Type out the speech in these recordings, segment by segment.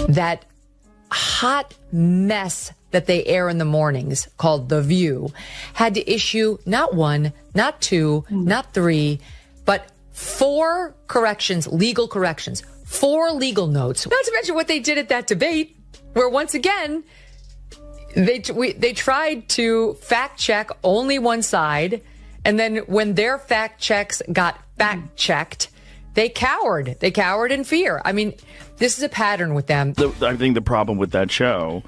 That hot mess that they air in the mornings called The View had to issue not one, not two, not three, but 4 corrections, legal corrections, 4 legal notes. Not to mention what they did at that debate, where once again, they tried to fact check only one side. And then when their fact checks got fact checked, they cowered. They cowered in fear. I mean, this is a pattern with them. I think the problem with that show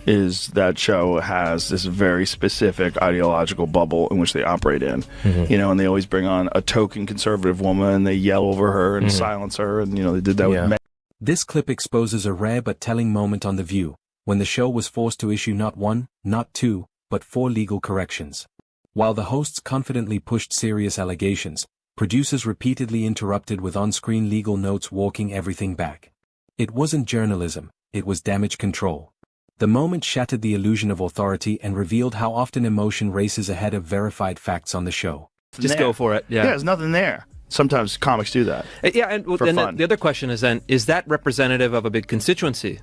is that show has this very specific ideological bubble in which they operate in. You know, and they always bring on a token conservative woman and they yell over her and silence her. And, you know, they did that with Megyn. This clip exposes a rare but telling moment on The View, when the show was forced to issue not one, not two, but 4 legal corrections. While the hosts confidently pushed serious allegations, producers repeatedly interrupted with on-screen legal notes walking everything back. It wasn't journalism, it was damage control. The moment shattered the illusion of authority and revealed how often emotion races ahead of verified facts on the show. Just go for it. Yeah, there's nothing there. Sometimes comics do that. Yeah, and the other question is then, is that representative of a big constituency?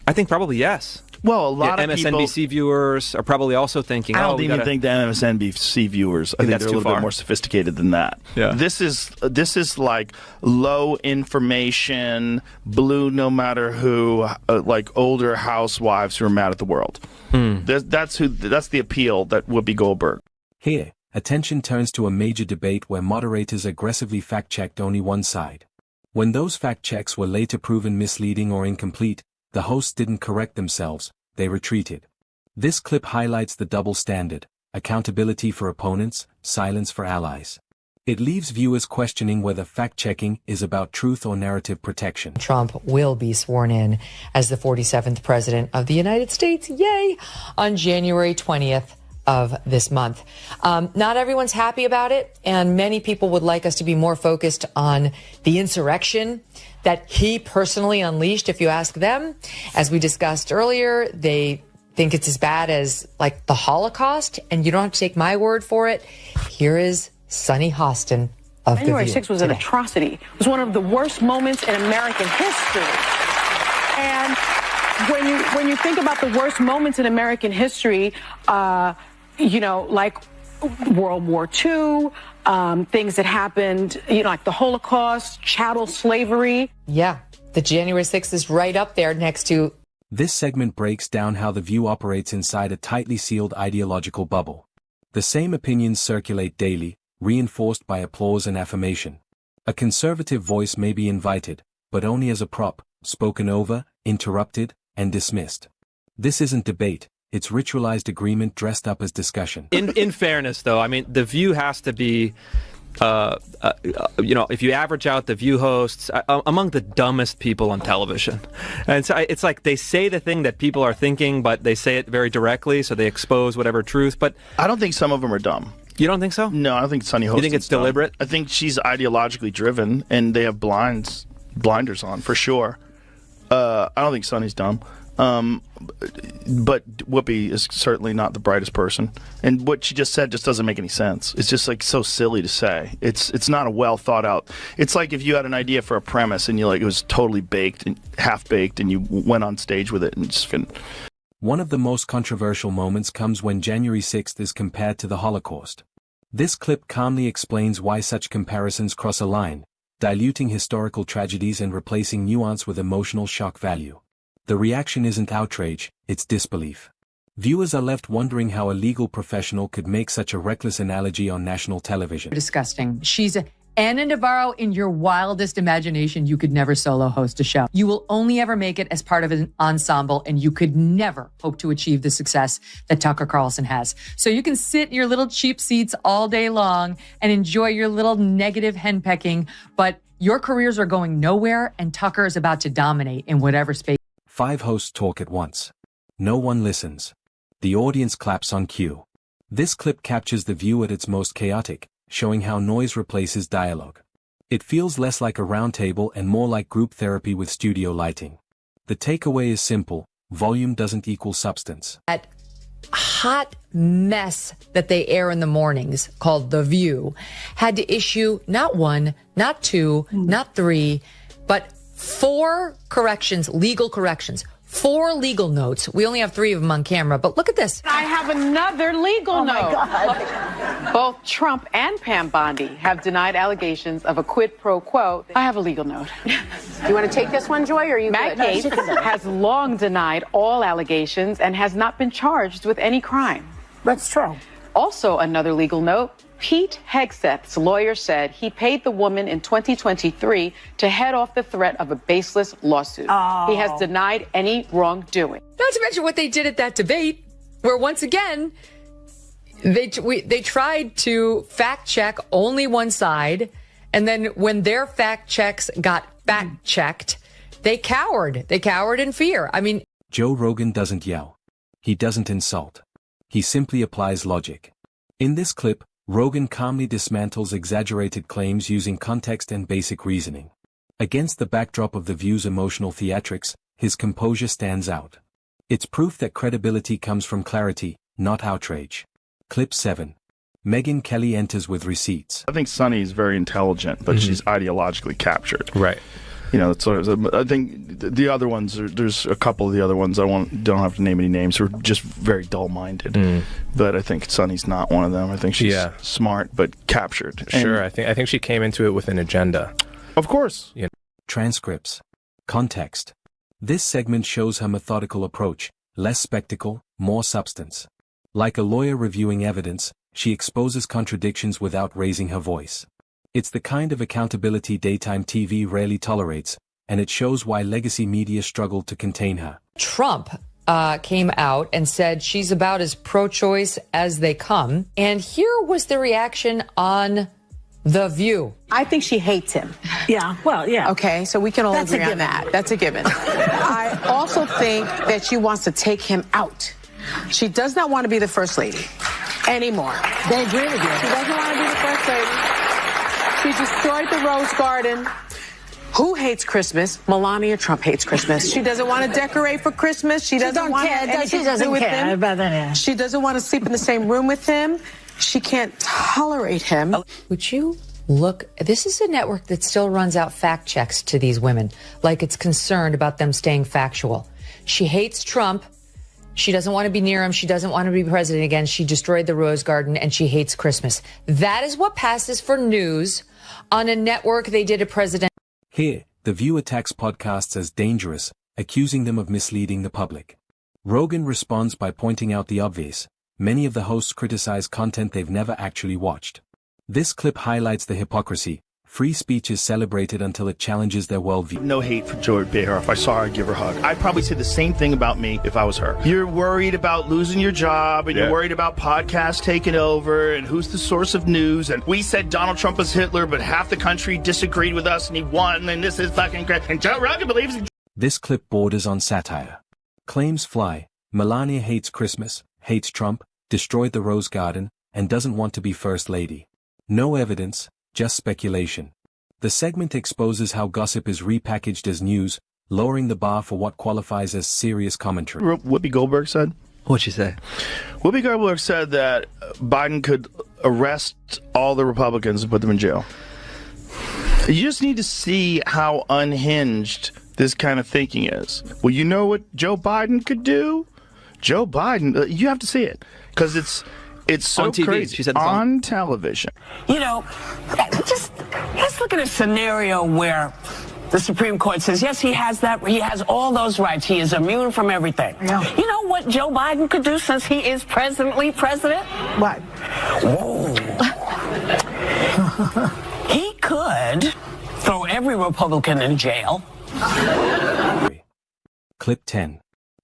I think probably yes. Well, a lot of MSNBC viewers are probably also thinking, I don't even think the MSNBC viewers, I think they're a little bit more sophisticated than that. Yeah. This is like low information, blue no matter who, like older housewives who are mad at the world. That's the appeal that Whoopi Goldberg. Here, attention turns to a major debate where moderators aggressively fact-checked only one side. When those fact-checks were later proven misleading or incomplete, the hosts didn't correct themselves, they retreated. This clip highlights the double standard: accountability for opponents, silence for allies. It leaves viewers questioning whether fact-checking is about truth or narrative protection. Trump will be sworn in as the 47th president of the United States, yay, on January 20th of this month. Not everyone's happy about it, and many people would like us to be more focused on the insurrection that he personally unleashed, if you ask them. As we discussed earlier, they think it's as bad as, like, the Holocaust, and you don't have to take my word for it. Here is Sunny Hostin of The View. January 6th was an atrocity. It was one of the worst moments in American history. And when you think about the worst moments in American history, you know, like World War II, things that happened, you know, like the Holocaust, chattel slavery. Yeah, the January 6th is right up there next to. This segment breaks down how The View operates inside a tightly sealed ideological bubble. The same opinions circulate daily, reinforced by applause and affirmation. A conservative voice may be invited, but only as a prop, spoken over, interrupted, and dismissed. This isn't debate. It's ritualized agreement dressed up as discussion. In fairness, though, I mean, The View has to be, you know, if you average out The View hosts, among the dumbest people on television. And so it's like they say the thing that people are thinking, but they say it very directly, so they expose whatever truth. But I don't think some of them are dumb. You don't think so? No, I don't think Sunny Hostin's You think it's deliberate? I think she's ideologically driven, and they have blinders on, for sure. I don't think Sunny's dumb. But Whoopi is certainly not the brightest person, and what she just said just doesn't make any sense. It's just like so silly to say. It's not a well thought out. It's like if you had an idea for a premise and it was totally baked and half baked, and you went on stage with it and just couldn't. One of the most controversial moments comes when January 6th is compared to the Holocaust. This clip calmly explains why such comparisons cross a line, diluting historical tragedies and replacing nuance with emotional shock value. The reaction isn't outrage, it's disbelief. Viewers are left wondering how a legal professional could make such a reckless analogy on national television. Disgusting. She's Anna Navarro in your wildest imagination. You could never solo host a show. You will only ever make it as part of an ensemble, and you could never hope to achieve the success that Tucker Carlson has. So you can sit in your little cheap seats all day long and enjoy your little negative henpecking, but your careers are going nowhere, and Tucker is about to dominate in whatever space. 5 hosts talk at once. No one listens. The audience claps on cue. This clip captures The View at its most chaotic, showing how noise replaces dialogue. It feels less like a round table and more like group therapy with studio lighting. The takeaway is simple: volume doesn't equal substance. That hot mess that they air in the mornings called The View had to issue not one, not two, not three, but 4 corrections, legal corrections. 4 legal notes. We only have 3 of them on camera, but look at this. I have another legal note. My God. Both Trump and Pam Bondi have denied allegations of a quid pro quo. I have a legal note. You want to take this one, Joy, or are you Matt good? Gaetz has long denied all allegations and has not been charged with any crime. That's true. Also, another legal note. Pete Hegseth's lawyer said he paid the woman in 2023 to head off the threat of a baseless lawsuit. Oh. He has denied any wrongdoing. Not to mention what they did at that debate, where once again, they tried to fact check only one side, and then when their fact checks got fact checked, they cowered. They cowered in fear. I mean, Joe Rogan doesn't yell. He doesn't insult. He simply applies logic. In this clip, Rogan calmly dismantles exaggerated claims using context and basic reasoning. Against the backdrop of The View's emotional theatrics, his composure stands out. It's proof that credibility comes from clarity, not outrage. Clip 7. Megyn Kelly enters with receipts. I think Sunny is very intelligent, but she's ideologically captured. Right. You know, that's sort of, I think the other ones, there's a couple of the other ones, don't have to name any names, who are just very dull-minded. But I think Sunny's not one of them. I think she's smart, but captured. Sure, And, I think she came into it with an agenda. of course. You know. Transcripts. Context. This segment shows her methodical approach, less spectacle, more substance. Like a lawyer reviewing evidence, she exposes contradictions without raising her voice. It's the kind of accountability daytime TV rarely tolerates, and it shows why legacy media struggle to contain her. Trump came out and said she's about as pro-choice as they come. And here was the reaction on The View. I think she hates him. Yeah, well, yeah. Okay, so we can all That's a agree on given. that. That's a given. I also think that she wants to take him out. She does not want to be the first lady anymore. They agree with you. She doesn't want to be the first lady. She destroyed the Rose Garden. Who hates Christmas? Melania Trump hates Christmas. She doesn't want to decorate for Christmas. She doesn't want care. anything She to doesn't do with care him. about that. She doesn't want to sleep in the same room with him. She can't tolerate him. Would you look? This is a network that still runs out fact checks to these women, like it's concerned about them staying factual. She hates Trump. She doesn't want to be near him. She doesn't want to be president again. She destroyed the Rose Garden, and she hates Christmas. That is what passes for news on a network they did a president. Here, The View attacks podcasts as dangerous, accusing them of misleading the public. Rogan responds by pointing out the obvious. Many of the hosts criticize content they've never actually watched. This clip highlights the hypocrisy. Free speech is celebrated until it challenges their worldview. No hate for Joy Behar. If I saw her, I'd give her a hug. I'd probably say the same thing about me if I was her. You're worried about losing your job, and you're worried about podcasts taking over, and who's the source of news, and we said Donald Trump was Hitler, but half the country disagreed with us, and he won, and this is fucking great, and Joe Rogan believes in... This clip borders on satire. Claims fly. Melania hates Christmas, hates Trump, destroyed the Rose Garden, and doesn't want to be First Lady. No evidence, just speculation. The segment exposes how gossip is repackaged as news, lowering the bar for what qualifies as serious commentary. Whoopi Goldberg said? What'd she say? Whoopi Goldberg said that Biden could arrest all the Republicans and put them in jail. You just need to see how unhinged this kind of thinking is. Well, you know what Joe Biden could do? Joe Biden, you have to see it, because it's so on TV. crazy. She said on television. You know, just let's look at a scenario where the Supreme Court says, yes, he has that. He has all those rights. He is immune from everything. Yeah. You know what Joe Biden could do since he is president? What? Whoa. He could throw every Republican in jail. Clip 10.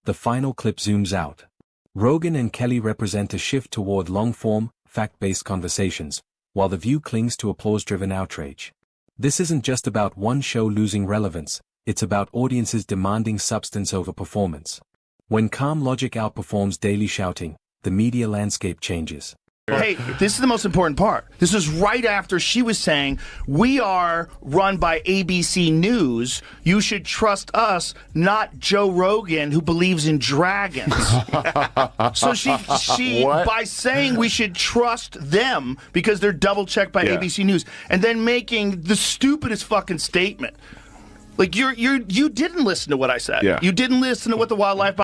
The final clip zooms out. Rogan and Kelly represent a shift toward long-form, fact-based conversations, while The View clings to applause-driven outrage. This isn't just about one show losing relevance, it's about audiences demanding substance over performance. When calm logic outperforms daily shouting, the media landscape changes. Hey, this is the most important part. This is right after she was saying, we are run by ABC News. You should trust us, not Joe Rogan, who believes in dragons. So she by saying we should trust them because they're double checked by ABC News, and then making the stupidest fucking statement. Like you didn't listen to what I said. Yeah. You didn't listen to what the wildlife